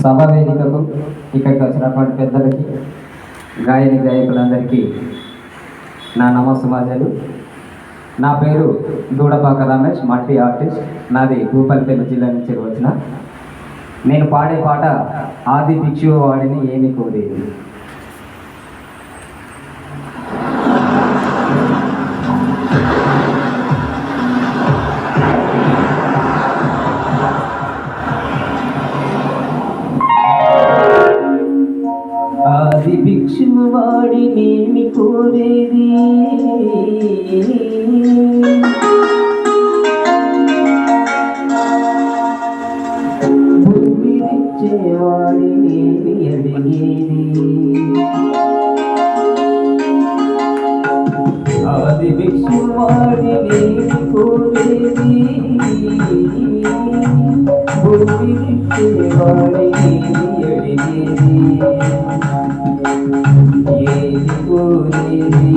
సభ వేదికకు ఇక్కడికి వచ్చినటువంటి పెద్దలకి గాయని గాయకులందరికీ నా నమస్సమాజాలు. నా పేరు దూడపాక రమేష్, మల్టీ ఆర్టిస్ట్. నాది భూపాలపల్లి జిల్లా నుంచి వచ్చిన. నేను పాడే పాట ఆది భిక్షువు వాడిని ఏమి కోరేది. ఆది భిక్షువు వాడినేమి కోరేది, భూమిచ్చేవాడినేమి అడిగేది. ఆది భిక్షువు వాడినేమి కోరేది, భూమిచ్చేవాడినేమి అడిగేది. ఏది కోరేది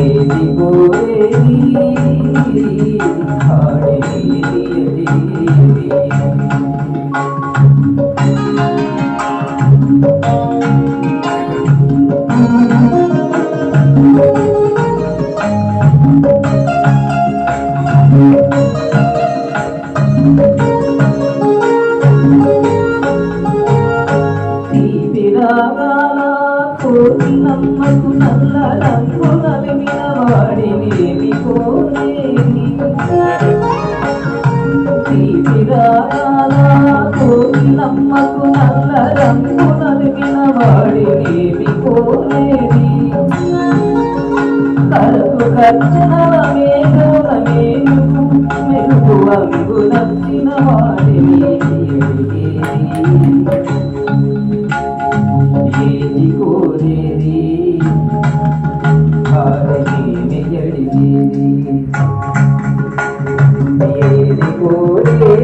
ఏది కోరేది నమ్మకు నల్ల రంగు నలిమిన వాడినేమి కోరేది. నమ్మకు నల్ల రంగు నలిమిన వాడినేమి కోరేది. కరకు గర్జనల మేఘల మేలుకు మెరుగు అంగు నచ్చిన వాడినేమి ఏది కోరేది వాడినేమి అడిగేది. ఏది కోరేది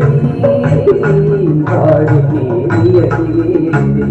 వాడినేమి అడిగేది.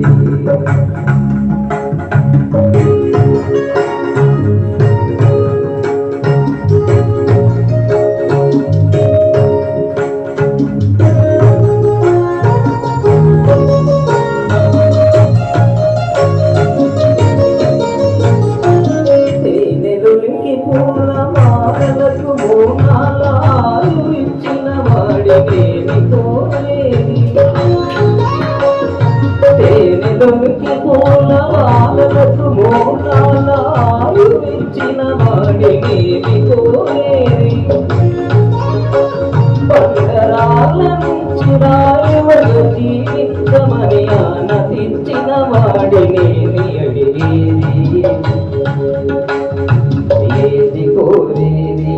తేనెదొరికి పూల వాలకు మోనాలు ఇచ్చిన వాడినేమి కోరేది. బండరాల నుంచి రాయవలు జీవించమని ఆనతిచ్చిన వాడినేమి అడిగేది. ఏది కోరేది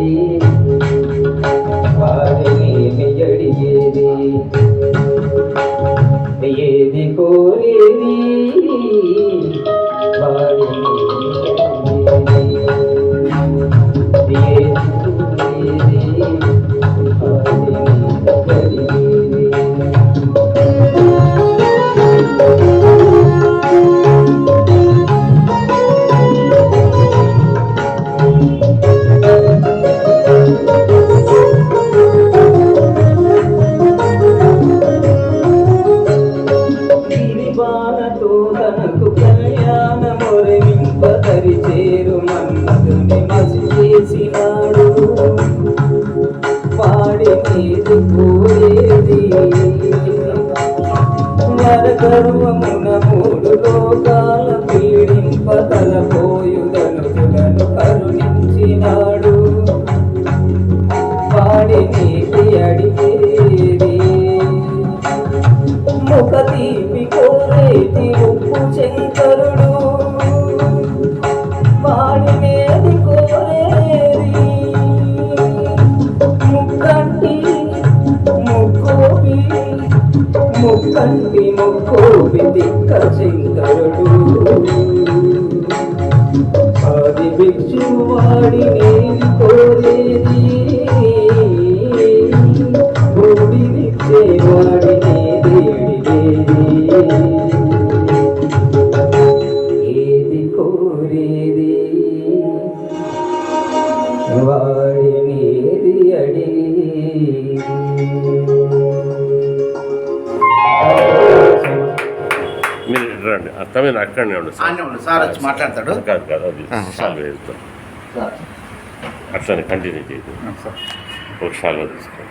వాడినేమి అడిగేది. ఏది కోరేది తనకు కళ్యాణమురమింపదరి చేరు మన్మధుని మసి చేసినాడు. వాడినేది కోరేది వరగర్వమున మూడు లోకాల పీడింప తలపోయుదనులను కరుణించినాడు. వాడినేది అడిగేది ముఖ తీపి కోరేది ఉప్పు శంకరుడు. వాడినేది కోరేది ముక్కంటి ముక్కోపి దిక్క శంకరుడు. ఆది భిక్షువు వాడినేది కోరేది, భూమినిచ్చే వాడినేది అడిగేది. ఏది కోరేది వాడినేది మీరు రండి అర్థమైంది, అక్కడనే ఉండు సార్ వచ్చి మాట్లాడతాడు. కాదు కాదు అది సాల్వ్ వేస్తాం, అట్లనే కంటిన్యూ చేయదు. ఒక సాల్వ్ తీసుకోండి.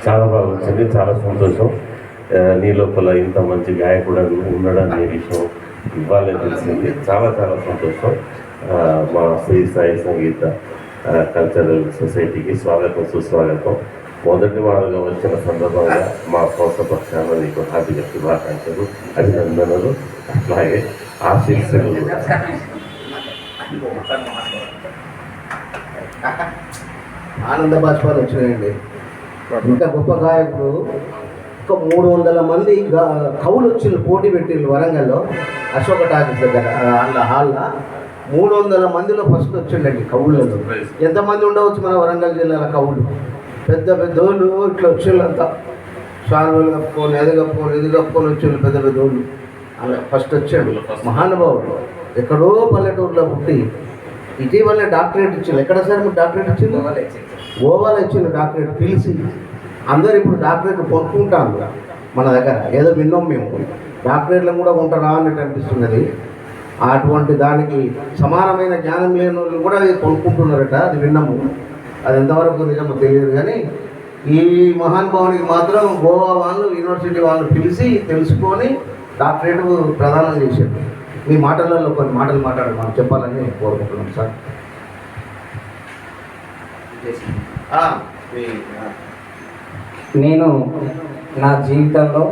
చాలా బాగా వచ్చింది, చాలా సంతోషం. నీ లోపల ఇంత మంచి గాయకుడు ఉన్నాడనే విషయం ఇవ్వాలని తెలిసింది. చాలా చాలా సంతోషం. మా శ్రీ సాయి సంగీత కల్చరల్ సొసైటీకి స్వాగతం, సుస్వాగతం. మొదటి వారుగా వచ్చిన సందర్భంగా మా సంస్థ పక్షాన నీకు హార్దిక శుభాకాంక్షలు, అభినందనలు, అట్లాగే ఆశీస్సులు. ఆనంద బాష్పాలు వచ్చినాయండి. ఇంత గొప్ప గాయకుడు ఒక 300 మంది కవులు వచ్చిండ్రు, పోటీ పెట్టిండ్రు వరంగల్లో అశోక టాకీస్ దగ్గర హాల్లో. 300 మందిలో ఫస్ట్ వచ్చిండండి కవులలో. ఎంతమంది ఉండవచ్చు మన వరంగల్ జిల్లాలో కవులు? పెద్ద పెద్దోళ్ళు ఇట్లా వచ్చిండ్రు, అంతా షాల్వలు కప్పుకొని అది కప్పుకొని వచ్చిండ్రు పెద్ద పెద్దోళ్ళు. అలా ఫస్ట్ వచ్చాడు మహానుభావుడు. ఎక్కడో పల్లెటూరులో పుట్టి ఇటీవలే డాక్టరేట్ ఇచ్చింది. ఎక్కడ సార్ మీరు డాక్టరేట్ ఇచ్చింది? గోవాలో ఇచ్చింది డాక్టరేట్ పిలిచి. అందరు ఇప్పుడు డాక్టరేట్ కొనుక్కుంటాను మన దగ్గర. ఏదో విన్నాం మేము, డాక్టరేట్లను కూడా ఉంటారా అన్నట్టు అనిపిస్తున్నది. అటువంటి దానికి సమానమైన జ్ఞానం లేని వాళ్ళు కూడా అది కొనుక్కుంటున్నారట, అది విన్నాము. అది ఎంతవరకు నిజమో తెలియదు. కానీ ఈ మహానుభావునికి మాత్రం గోవా వాళ్ళు యూనివర్సిటీ వాళ్ళు పిలిచి తెలుసుకొని డాక్టరేట్ ప్రదానం చేశారు. మీ మాటలలో కొన్ని మాటలు మనం చెప్పాలని కోరుకుంటున్నాం సార్. నేను నా జీవితంలో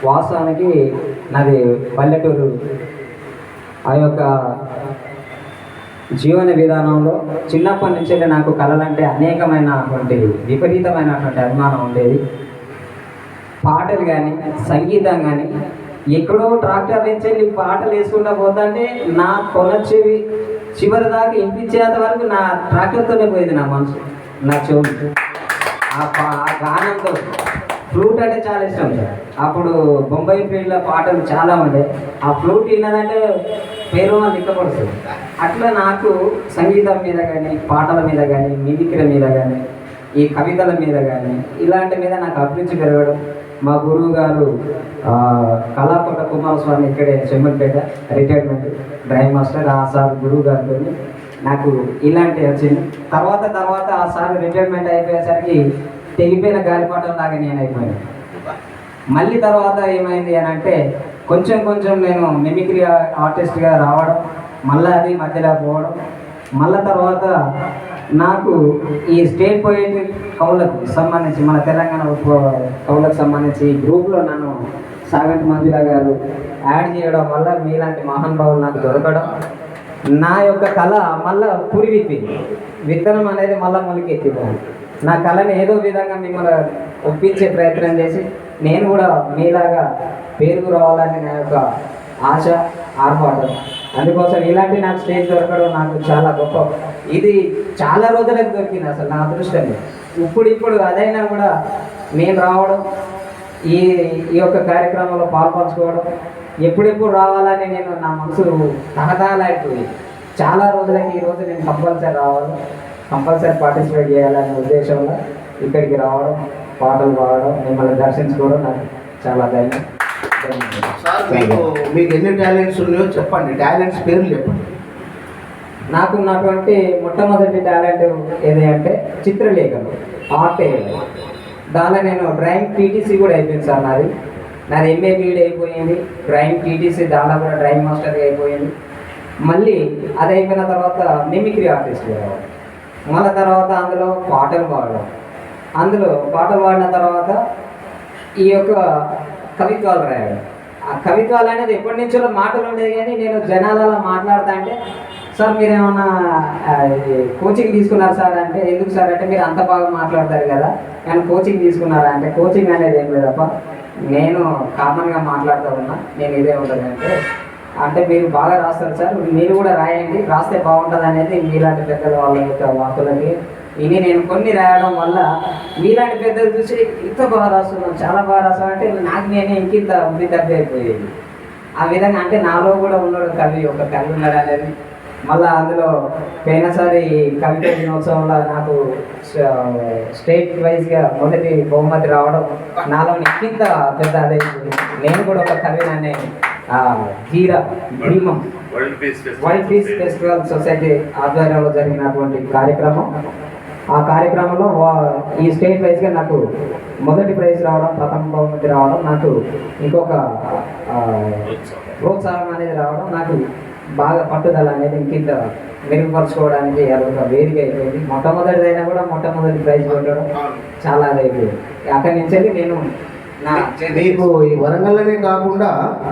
వాస్తవానికి నాది పల్లెటూరు. ఆ యొక్క జీవన విధానంలో చిన్నప్పటి నుంచి నాకు కళలంటే అనేకమైనటువంటి విపరీతమైనటువంటి అభిమానం ఉండేది. పాటలు కానీ సంగీతం కానీ ఎక్కడో ట్రాక్టర్ నుంచి పాటలు వేసుకుంటా పోతుంటే నా కొనచెవి చివరి దాకా వినిపించేంత వరకు నా ట్రాక్టర్తోనే పోయేది నా మనసు, నా చెవులు. ఆ గానంతో ఫ్లూట్ అంటే చాలా ఇష్టం సార్. అప్పుడు బొంబాయి ఫీల్డ్లో పాటలు చాలా ఉండే. ఆ ఫ్లూట్ విన్నదంటే పేరు లిక్కపడుతుంది. అట్లా నాకు సంగీతం మీద కానీ, పాటల మీద కానీ, మిమిక్రీ మీద కానీ, ఈ కవితల మీద కానీ ఇలాంటి మీద నాకు అభిరుచి పెరగడం. మా గురువు గారు కళాకోట కుమారస్వామి, ఇక్కడే చెమ్మల్పేట, రిటైర్మెంట్ డ్రైవ్ మాస్టర్. ఆ సార్ గురువు గారితో నాకు ఇలాంటివి వచ్చింది. తర్వాత ఆ సార్ రిటైర్మెంట్ అయిపోయేసరికి తెగిపోయిన గాలిపటం లాగా నేను అయిపోయాను. మళ్ళీ తర్వాత ఏమైంది అని అంటే కొంచెం నేను మిమిక్రీ ఆర్టిస్ట్గా రావడం, మళ్ళీ అది మధ్యలో పోవడం. మళ్ళీ తర్వాత నాకు ఈ స్టేట్ పోయేటి కవులకు సంబంధించి, మన తెలంగాణ కవులకు సంబంధించి ఈ గ్రూప్లో నన్ను సాగంటి మంజుల గారు యాడ్ చేయడం వల్ల మీలాంటి మహానుభావులు నాకు దొరకడం, నా యొక్క కళ మళ్ళీ పురివిప్పింది. విత్తనం అనేది మళ్ళీ మొలికెత్తిపోయింది. నా కళని ఏదో విధంగా మిమ్మల్ని ఒప్పించే ప్రయత్నం చేసి నేను కూడా మీలాగా పేరుకు రావాలని నా యొక్క ఆశ, ఆర్భాటం. అందుకోసం ఇలాంటి నాకు స్టేజ్ దొరకడం నాకు చాలా గొప్ప. ఇది చాలా రోజులకు దొరికింది అసలు నా అదృష్టం. ఇప్పుడు అదైనా కూడా నేను రావడం, ఈ యొక్క కార్యక్రమంలో పాల్పంచుకోవడం, ఎప్పుడెప్పుడు రావాలని నేను నా మనసు తహతహలాడిపోయింది. చాలా రోజులకి ఈరోజు నేను కంపల్సరీ రావాలి, కంపల్సరీ పార్టిసిపేట్ చేయాలనే ఉద్దేశంలో ఇక్కడికి రావడం, పాటలు పాడడం, మిమ్మల్ని దర్శించుకోవడం నాకు చాలా ధైర్యం. సార్ మీకు ఎన్ని టాలెంట్స్ ఉన్నాయో చెప్పండి, టాలెంట్స్ పేర్లు చెప్పండి. నాకు ఉన్నటువంటి మొట్టమొదటి టాలెంట్ ఏది అంటే చిత్రలేఖనం, ఆర్ట్ వేయడం. దానిలో నేను డ్రాయింగ్ టీటీసీ కూడా అయిపోయింది సార్. నాది ఎంఏ బీఈడి అయిపోయింది, డ్రాయింగ్ టీటీసీ దానిలో కూడా డ్రాయింగ్ మాస్టర్గా అయిపోయింది. మళ్ళీ అది అయిపోయిన తర్వాత మిమిక్రీ ఆర్టిస్ట్ కావాలి. మళ్ళీ తర్వాత అందులో పాటలు పాడిన తర్వాత ఈ యొక్క కవిత్వాలు రాయడం. ఆ కవిత్వాలు అనేది ఎప్పటి నుంచో మాటలు ఉండేది, కానీ నేను జనాలలో మాట్లాడుతా అంటే సార్ మీరేమన్నా కోచింగ్ తీసుకున్నారు సార్ అంటే, ఎందుకు సార్ అంటే మీరు అంత బాగా మాట్లాడతారు కదా, నేను కోచింగ్ తీసుకున్నారా అంటే, కోచింగ్ అనేది ఏం లేదప్ప, నేను కామన్గా మాట్లాడుతూ ఉన్నా, నేను ఇదే ఉంటుంది అంటే మీరు బాగా రాస్తారు సార్, మీరు కూడా రాయండి, రాస్తే బాగుంటుంది అనేది మీలాంటి పెద్దల వాళ్ళ యొక్క వాకులకి ఇది నేను కొన్ని రాయడం వల్ల మీలాంటి పెద్దలు చూసి ఇంత బాగా రాస్తున్నాను, చాలా బాగా రాస్తాను అంటే నాకు నేనే ఇంకింత ఉంది తప్పి అయిపోయేది. ఆ విధంగా అంటే నాలో కూడా ఉన్నాడు కవి, ఒక కవి ఉన్నాడు అనేది. మళ్ళీ అందులో పోయినసారి కవిత దినోత్సవంలో నాకు స్టేట్ వైజ్గా మొదటి బహుమతి రావడం నాలో ఇంత పెద్ద అదే. నేను కూడా ఒక కవి అనే భీమం వరల్డ్ పీస్ ఫెస్టివల్ సొసైటీ ఆధ్వర్యంలో జరిగినటువంటి కార్యక్రమం. ఆ కార్యక్రమంలో ఈ స్టేట్ వైజ్గా నాకు మొదటి ప్రైజ్ రావడం, ప్రథమ బహుమతి రావడం, నాకు ఇంకొక ప్రోత్సాహం అనేది రావడం, నాకు బాగా పట్టుదల అనేది ఇంకింత మెరుగుపరచుకోవడానికి అదొక వేదిక అయిపోయింది. మొట్టమొదటిదైనా కూడా మొట్టమొదటి ప్రైజ్ కొట్టడం చాలా అదైపోయింది. అక్కడి నుంచి నేను మీకు ఈ వరంగల్లోనే కాకుండా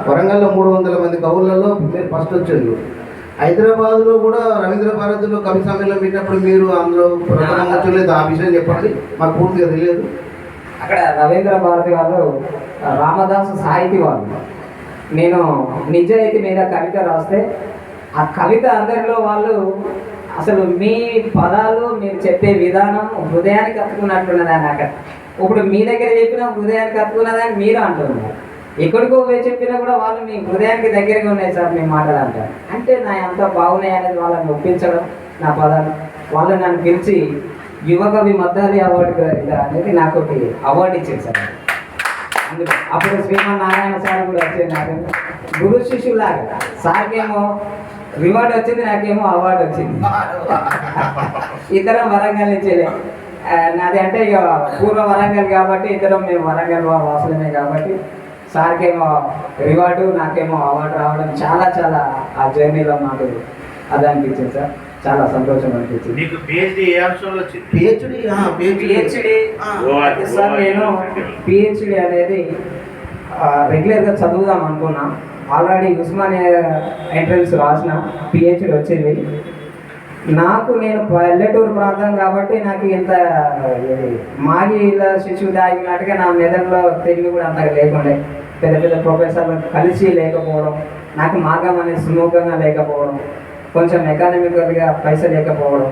వరంగల్లో 300 మంది కవులలో మీరు ఫస్ట్ వచ్చారు. హైదరాబాద్లో కూడా రవీంద్ర భారతిలో కవి సమ్మేళనం పెట్టినప్పుడు మీరు అందులో ప్రథమం వచ్చలేదు. ఆ విషయం చెప్పండి, మాకు పూర్తిగా తెలియదు. అక్కడ రవీంద్ర భారతి వాళ్ళు రామదాసు సాహితీ వాళ్ళు, నేను నిజాయితీ మీద కవిత రాస్తే ఆ కవిత అందరిలో వాళ్ళు అసలు మీ పదాలు మీరు చెప్పే విధానం హృదయానికి హత్తుకున్నట్టున్నదని. అక్కడ ఇప్పుడు మీ దగ్గర చెప్పిన హృదయానికి హత్తుకున్నదని మీరు అంటున్నారు, ఎక్కడికో పోయి చెప్పినా కూడా వాళ్ళు మీ హృదయానికి దగ్గరగా ఉన్నాయి సార్ మీ మాటలు అంటారు. అంటే నా ఎంత బాగున్నాయి అనేది వాళ్ళని ఒప్పించడం, నా పదాలు వాళ్ళు నన్ను పిలిచి యువకవి మద్దాలి అవార్డు అనేది నాకు ఒకటి అవార్డు ఇచ్చింది సార్. అందుకు అప్పుడు శ్రీమన్ నారాయణ సార్ కూడా వచ్చేది, నాకు గురు శిష్యులాగా. సార్కేమో రివార్డు వచ్చింది, నాకేమో అవార్డు వచ్చింది. ఇద్దరం వరంగల్ నుంచేలే. నాది అంటే ఇక పూర్వ వరంగల్ కాబట్టి ఇద్దరం మేము వరంగల్ వాసులమే కాబట్టి సార్కేమో రివార్డు, నాకేమో అవార్డు రావడం చాలా చాలా ఆ జర్నీలో మాకు అది అనిపించింది సార్. చాలా సంతోషం అనిపించింది. సార్ నేను పిహెచ్డి అనేది రెగ్యులర్గా చదువుదాం అనుకున్నా. ఆల్రెడీ ఉస్మానియా ఎంట్రన్స్ రాసిన, పిహెచ్డి వచ్చింది నాకు. నేను పల్లెటూరు ప్రాంతం కాబట్టి నాకు ఇంత మాగిల శిశువు తాగినట్టుగా నా మెదడులో తెలివి కూడా అంతగా లేకుండే. పెద్ద పెద్ద ప్రొఫెసర్లు కలిసి లేకపోవడం, నాకు మార్గం అనేది సుముఖంగా లేకపోవడం, కొంచెం ఎకానమికల్గా పైసలు లేకపోవడం,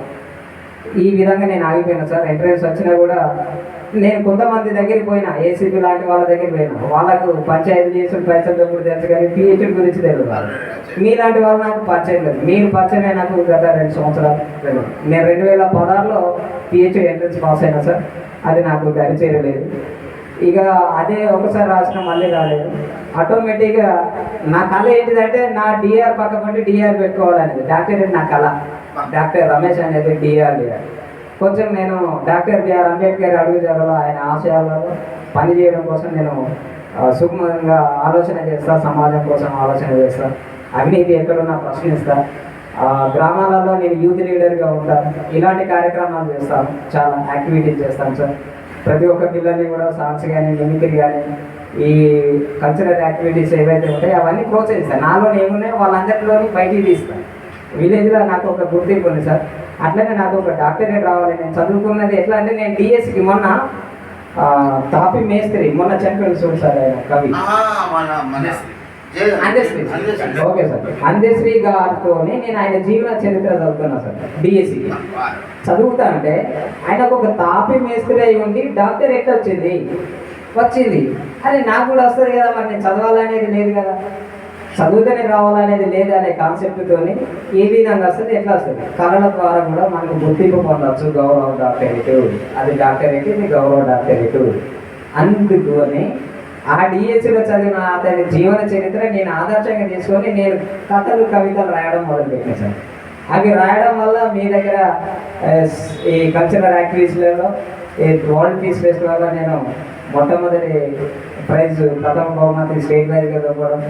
ఈ విధంగా నేను ఆగిపోయినా సార్. ఎంట్రన్స్ వచ్చినా కూడా నేను కొంతమంది దగ్గరికి పోయినా, ఏసీపీ లాంటి వాళ్ళ దగ్గరికి పోయినా, వాళ్ళకు పంచాయతీ చేసిన పైసలు ఎప్పుడు తెలుసు కానీ పిహెచ్డి గురించి తెలియదు. మీలాంటి వాళ్ళు నాకు పరిచయం లేదు. మీరు పరిచయం నాకు గత 2 సంవత్సరాలు. నేను 2016లో పిహెచ్డి ఎంట్రన్స్ పాస్ అయినా సార్. అది నాకు దరి చేరలేదు. ఇక అదే ఒకసారి రాసిన మళ్ళీ రాలేదు. ఆటోమేటిక్గా నా కళ ఏంటిదంటే నా డిఆర్ పక్క పండి డిఆర్ పెట్టుకోవాలనేది. డాక్టరేట్ నా కళ. డాక్టర్ రమేష్ అనేది డిఆర్. కొంచెం నేను డాక్టర్ బిఆర్ అంబేద్కర్ అడుగుజాడలో ఆయన ఆశయాలలో పనిచేయడం కోసం నేను సుగమంగా ఆలోచన చేస్తా, సమాజం కోసం ఆలోచన చేస్తా, అవినీతి ఎక్కడున్నా ప్రశ్నిస్తా, గ్రామాలలో నేను యూత్ లీడర్గా ఉంటాను. ఇలాంటి కార్యక్రమాలు చేస్తాను, చాలా యాక్టివిటీస్ చేస్తాను సార్. ప్రతి ఒక్క పిల్లల్ని కూడా సాంగ్స్ కానీ, మిమిక్రీ కానీ, ఈ కల్చరల్ యాక్టివిటీస్ ఏవైతే ఉంటాయో అవన్నీ ప్రోత్సహిస్తాను. నాలో ఏమున్నాయో వాళ్ళందరిలోని బయటికి తీస్తాను. విలేజ్లో నాకు ఒక గుర్తింపు ఉంది సార్. అట్లనే నాకు ఒక డాక్టరేట్ రావాలి. నేను చదువుకున్నది ఎట్లా అంటే, నేను డిఎస్సికి మొన్న తాపి మేస్త్రి మొన్న చనిపోయింది చూడు సార్, ఆయన కవి అందశ్రీ. ఓకే సార్, అందశ్రీ గారితో నేను ఆయన జీవన చరిత్ర చదువుతున్నా సార్. డిఎస్సికి చదువుతా అంటే ఆయనకు ఒక తాపి మేస్త్రి అయి ఉండి డాక్టరేట్ వచ్చింది. అరే నాకు కూడా వస్తుంది కదా, మరి నేను చదవాలనేది లేదు కదా, చదువుతూనే రావాలనేది లేదు అనే కాన్సెప్ట్తో ఏ విధంగా వస్తుంది, ఎట్లా వస్తుంది, కళల ద్వారా కూడా మనకు గుర్తింపు పొందవచ్చు. గౌరవ డాక్టరేట్, అది డాక్టరేట్, ఇది గౌరవ డాక్టరేట్. అందుకని ఆ డిఎస్సిలో చదివిన అతని జీవన చరిత్ర నేను ఆదర్శంగా తీసుకొని నేను కథలు, కవితలు రాయడం మొదలుపెట్టిన సార్. అవి రాయడం వల్ల మీ దగ్గర ఈ కల్చరల్ యాక్టివిటీస్లలో ఈ వరల్డ్ పీస్ ఫెస్టివల్లో నేను మొట్టమొదటి ప్రైజ్, ప్రథమ బహుమతి స్టేట్ వైజ్గా ఇవ్వడం.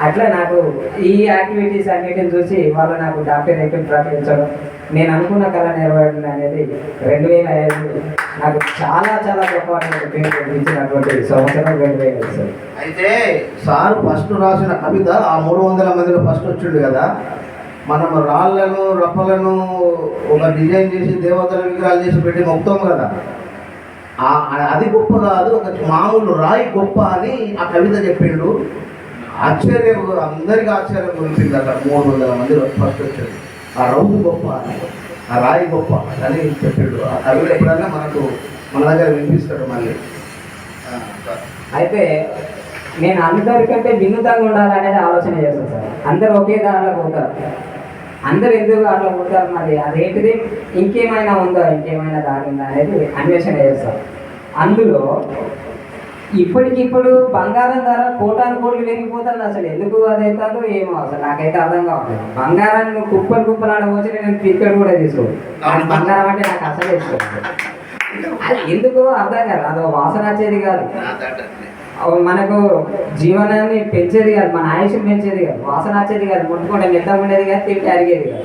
అట్లా నాకు ఈ యాక్టివిటీస్ అన్నిటిని చూసి వాళ్ళు నాకు డాక్టరేట్ ప్రకటించడం, నేను అనుకున్న కళ నెరవేరడం అనేది 2005 నాకు చాలా చాలా గొప్ప పేరు ఇచ్చినటువంటి సంవత్సరం 2005 సార్. అయితే సార్ ఫస్ట్ రాసిన కవిత ఆ 300 మందిలో ఫస్ట్ వచ్చిండు కదా. మనం రాళ్ళను, రప్పలను ఒక డిజైన్ చేసి దేవతల విగ్రహాలు చేసి పెట్టి మొత్తం కదా, అది గొప్ప కాదు, ఒక మామూలు రాయి గొప్ప అని ఆ కవిత చెప్పిండు. ఆశ్చర్యం, అందరికీ ఆశ్చర్యం గురించింది. అక్కడ 300 మందిలో ఫస్ట్ వచ్చాడు. ఆ రౌతు గొప్ప, ఆ రాయి గొప్ప అని చెప్పాడు. ఆ కవిత ఎప్పుడైనా మన దగ్గర వినిపిస్తాడు మళ్ళీ. అయితే నేను అందరికంటే వినూతంగా ఉండాలనేది ఆలోచన చేస్తాను సార్. అందరూ ఒకే దారిలో పోతారు, అందరు ఎందుకు అట్లా పోతారు, మరి అదేంటిది, ఇంకేమైనా ఉందా, ఇంకేమైనా దారి ఉందా అనేది అన్వేషణ చేస్తారు. అందులో ఇప్పటికిప్పుడు బంగారం ధర కోటాను కోట్లు పెరిగిపోతుంది. అసలు ఎందుకు అదైతుందో ఏమో అసలు నాకైతే అర్థం కావట్లేదు. బంగారాన్ని కుప్పలు ఆడవచ్చు, నేను క్రికెట్ కూడా తీసుకోవాలి. బంగారం అంటే నాకు అసలు ఇష్టం. అది ఎందుకు అర్థం కాదు. అదో వాసన వచ్చేది కాదు, మనకు జీవనాన్ని పెంచేది కాదు, మన ఆయుష్ని పెంచేది కాదు, వాసన వచ్చేది కాదు, ముట్టుకుంటే మెత్తం ఉండేది కాదు, తింటే అరిగేది కాదు.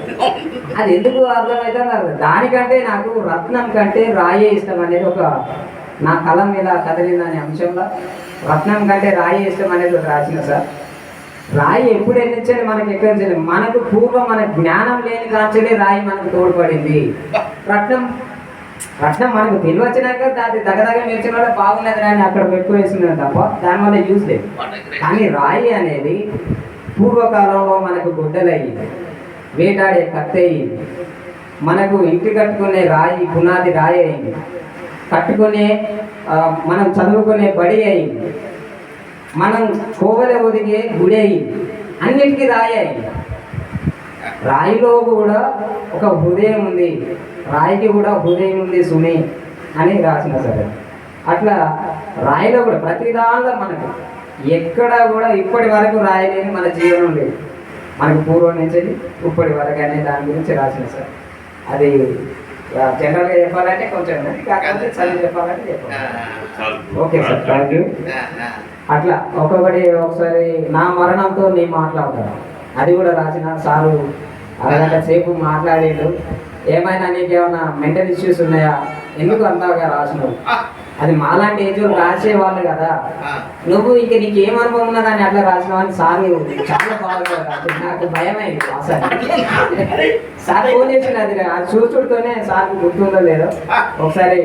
అది ఎందుకు అర్థమైతే కాదు. దానికంటే నాకు రత్నం కంటే రాయే ఇష్టం అనేది ఒక నా కలం మీద కదిలిందనే అంశంలో రత్నం కంటే రాయి ఇష్టం అనేది ఒక రాసిన సార్. రాయి ఎప్పుడు ఎన్నించని మనకి ఎక్కడ తెలియదు. మనకు పూర్వం మన జ్ఞానం లేని కాంచలే రాయి మనకు తోడ్పడింది. రత్నం మనకు తెలివి వచ్చినాక దాన్ని దగ్గర నేర్చిన వల్ల బాగున్నది అని అక్కడ ఎక్కువ వేసుకున్నాను తప్ప దానివల్ల యూజ్ లేదు. కానీ రాయి అనేది పూర్వకాలంలో మనకు గుడ్డలయ్యింది, వేటాడే కత్తి అయ్యింది, మనకు ఇంటి కట్టుకునే రాయి పునాది రాయి అయింది, కట్టుకునే మనం చదువుకునే బడి అయింది, మనం కోవెల ఒదిగే గుడి అయింది, అన్నిటికీ రాయి అయింది. రాయిలో కూడా ఒక హృదయం ఉంది, రాయికి కూడా హృదయం ఉంది సుమి అని రాసిన సరే. అట్లా రాయిలో కూడా ప్రతి దానిలో మనకు ఎక్కడ కూడా ఇప్పటి వరకు రాయలేని మన జీవనం లేదు. మనకు పూర్వం నుంచి ఇప్పటి వరకు అనే దాని గురించి రాసిన సార్. అది జనరల్గా చెప్పాలంటే కొంచెం కాకపోతే చదివి చెప్పాలంటే చెప్పాలి. Okay sir, thank you. అట్లా ఒక్కొక్కటి ఒకసారి నా మరణంతో నేను మాట్లాడతాను, అది కూడా రాసిన సారు. అరగంట సేపు మాట్లాడేడు, ఏమైనా నీకేమైనా మెంటల్ ఇష్యూస్ ఉన్నాయా, ఎందుకు అంతగా రాసినావు, అది మాలాంటి ఏజ్ రాసేవాళ్ళు కదా, నువ్వు ఇంక నీకు ఏం అనుభవం ఉన్నదని అట్లా రాసినావు అని సార్ చాలా బాగా రాసి నాకు భయం అయింది. సార్ ఫోన్ చేసిన అది చూసుడుతోనే సార్కి గుర్తుందో లేదో. ఒకసారి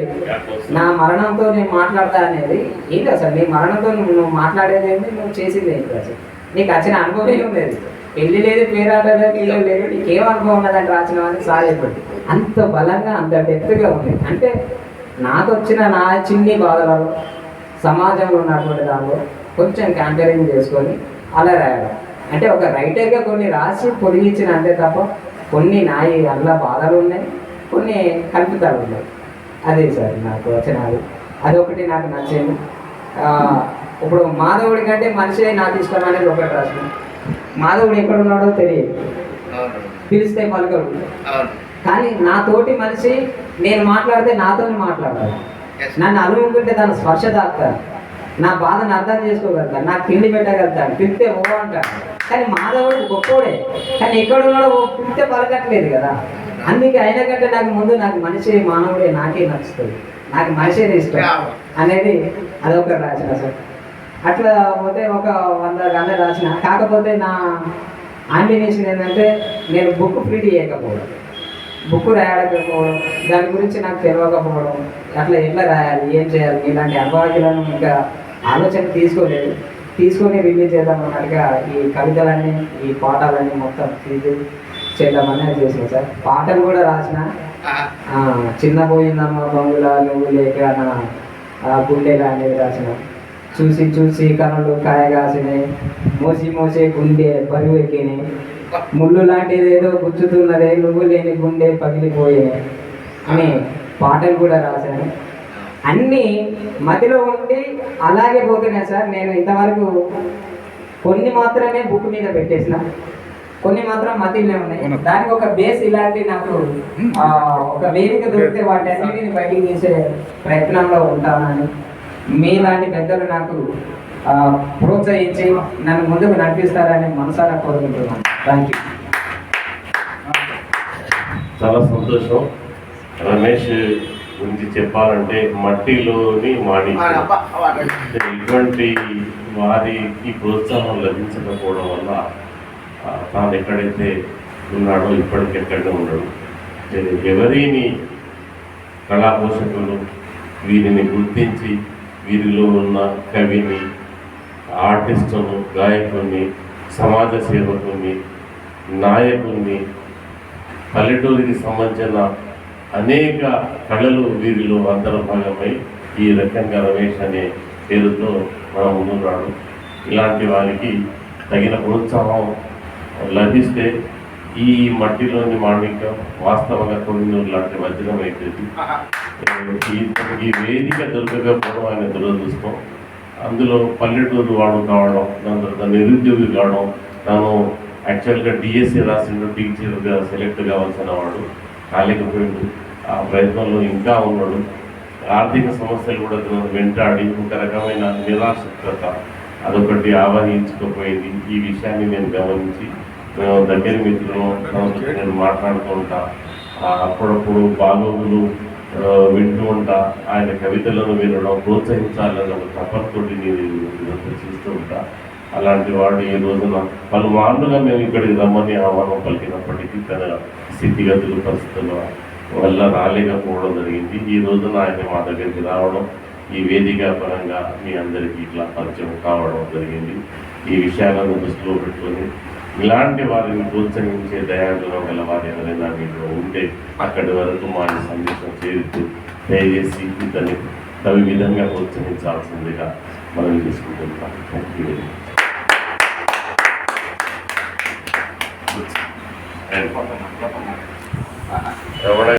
నా మరణంతో నేను మాట్లాడతా అనేది ఏంటి అసలు, నీ మరణంతో నువ్వు మాట్లాడేది ఏంటి, నువ్వు చేసింది ఏంటి, అసలు నీకు వచ్చిన అనుభవం ఏం లేదు, పెళ్లి లేదు, పేరాట లేదు, పిల్లలు లేదు, నీకేం అనుభవం ఉన్నదని రాసినావని సార్ చెప్పండి. అంత బలంగా అంత డెప్త్గా ఉంది. అంటే నాకు వచ్చిన నా చిన్ని బాధలలో సమాజంలో ఉన్నటువంటి దానిలో కొంచెం క్యాంపెయినింగ్ చేసుకొని అలా రాయడం. అంటే ఒక రైటర్గా కొన్ని రాసి పొడిగించిన అంతే తప్ప కొన్ని నాయి అలా బాధలు ఉన్నాయి, కొన్ని కల్పితాలు ఉన్నాయి. అదే సార్ నాకు వచ్చినది, అదొకటి నాకు నచ్చింది. ఇప్పుడు మాధవుడి కంటే మనిషి నాకు ఇష్టం అనేది ఒకటి రాసిన. మాధవుడు ఎక్కడున్నాడో తెలియదు, పిలిస్తే పలకడు, కానీ నా తోటి మనిషి నేను మాట్లాడితే నాతోనే మాట్లాడతాను, నన్ను అలుముకుంటే దాని స్పర్శ తాకుతాను, నా బాధను అర్థం చేసుకోగలుగుతాను, నాకు తిండి పెట్టగలుగుతాను, పిలిస్తే ఓ అంటాను. కానీ మాధవుడు గొప్పోడే, కానీ ఎక్కడున్నాడో పిలిస్తే పలకట్లేదు కదా. అందుకే అయిన కంటే నాకు ముందు నాకు మనిషి మానవుడే నాకే నచ్చుతుంది, నాకు మనిషి ఇష్టం అనేది అదొకటి రాసిన సార్. అట్లా పోతే ఒక 100 గానే రాసిన. కాకపోతే నా ఆంబినేషన్ ఏంటంటే నేను బుక్ ప్రింట్ చేయకపోవడం, బుక్ రాయకపోవడం, దాని గురించి నాకు తెలియకపోవడం, అట్లా ఎట్లా రాయాలి, ఏం చేయాలి, ఇలాంటి అనుభవాలను ఇంకా ఆలోచన తీసుకొని రిలీజ్ చేద్దాం అన్నట్టుగా ఈ కవితలన్నీ ఈ పాఠాలన్నీ మొత్తం చేద్దామని చేసిన సార్. పాటలు కూడా రాసిన. చిన్న పోయిందమ్మ బంగులా నువ్వు లేక నా గుండెలా అనేది రాసిన. చూసి చూసి కనులు కాయగాసినాయి, మోసే గుండె బరువు ఎక్కినాయి, ముళ్ళు లాంటిది ఏదో గుచ్చుతున్నదే, నువ్వు లేని గుండె పగిలిపోయాయి అని పాటలు కూడా రాశాను. అన్నీ మధ్యలో ఉండి అలాగే పోతున్నాయి సార్. నేను ఇంతవరకు కొన్ని మాత్రమే బుక్ మీద పెట్టేసిన, కొన్ని మాత్రం మధ్యలో ఉన్నాయి. దానికి ఒక బేస్ ఇలాంటి నాకు ఒక వేదిక దొరికితే వాటి అన్నిటిని బయటికి తీసే ప్రయత్నంలో ఉంటానని మీలాంటి పెద్దలు నాకు ప్రోత్సహించి నన్ను ముందుకు నడిపిస్తారని మనసారా కోరుకుంటున్నాను. Thank you. చాలా సంతోషం. రమేష్ గురించి చెప్పాలంటే మట్టిలోని మాడి, ఇటువంటి వారికి ప్రోత్సాహం లభించకపోవడం వల్ల తాను ఎక్కడైతే ఉన్నాడో ఇప్పటికెక్కడే ఉన్నాడు. ఎవరిని కళాపోషకులు వీరిని గుర్తించి వీరిలో ఉన్న కవిని, ఆర్టిస్టును, గాయకుని, సమాజ సేవకుని, నాయకుని, పల్లెటూరికి సంబంధించిన అనేక కళలు వీరిలో అంతర్భాగమై ఈ రకంగా రమేష్ అనే పేరుతో మన ముందున్నాడు. ఇలాంటి వారికి తగిన ప్రోత్సాహం లభిస్తే ఈ మట్టిలోని మాణిక్యం వాస్తవంగా కొన్ని లాంటి వజ్రం అవుతుంది. ఈ వేదిక దొరకకపోవడం ఆయన దురదృష్టం. అందులో పల్లెటూరు వాడు కావడం, దాని తర్వాత నిరుద్యోగి కావడం, తాను యాక్చువల్గా డిఎస్సి రాసిండు, టీచర్గా సెలెక్ట్ కావాల్సిన వాడు కాలేకపోయిండు. ఆ ప్రయత్నంలో ఇంకా ఉన్నాడు. ఆర్థిక సమస్యలు కూడా తనను వెంటాడి ఒక రకమైన నిరాశక్తత అదొకటి ఆవహించకపోయింది. ఈ విషయాన్ని నేను గమనించి మేము దగ్గర మిత్రులు నేను మాట్లాడుతూ ఉంటా, అప్పుడప్పుడు బాగోగులు వింటూ ఉంటా, ఆయన కవితలను వినడం ప్రోత్సహించాలని ఒక తపనతోటి నేను ఇదంతా చేస్తూ ఉంటా. అలాంటి వాడు ఈ రోజున పలుమార్లుగా మేము ఇక్కడికి రమ్మని ఆహ్వానం పలికినప్పటికీ తన స్థితిగతులు పరిస్థితుల వల్ల రాలేకపోవడం జరిగింది. ఈ రోజున ఆయన మా దగ్గరికి రావడం, ఈ వేదిక పరంగా మీ అందరికీ ఇట్లా పరిచయం కావడం జరిగింది. ఈ విషయాలను దృష్టిలో పెట్టుకొని ఇలాంటి వారిని ప్రోత్సహించే దయాగుణం గల వారు ఎవరైనా మీరు ఉంటే అక్కడి వరకు మా సందేశం చేరుతూ దయచేసి ఇతన్ని తవి విధంగా ప్రోత్సహించాల్సిందిగా మనం తీసుకుంటున్నాం. Thank you.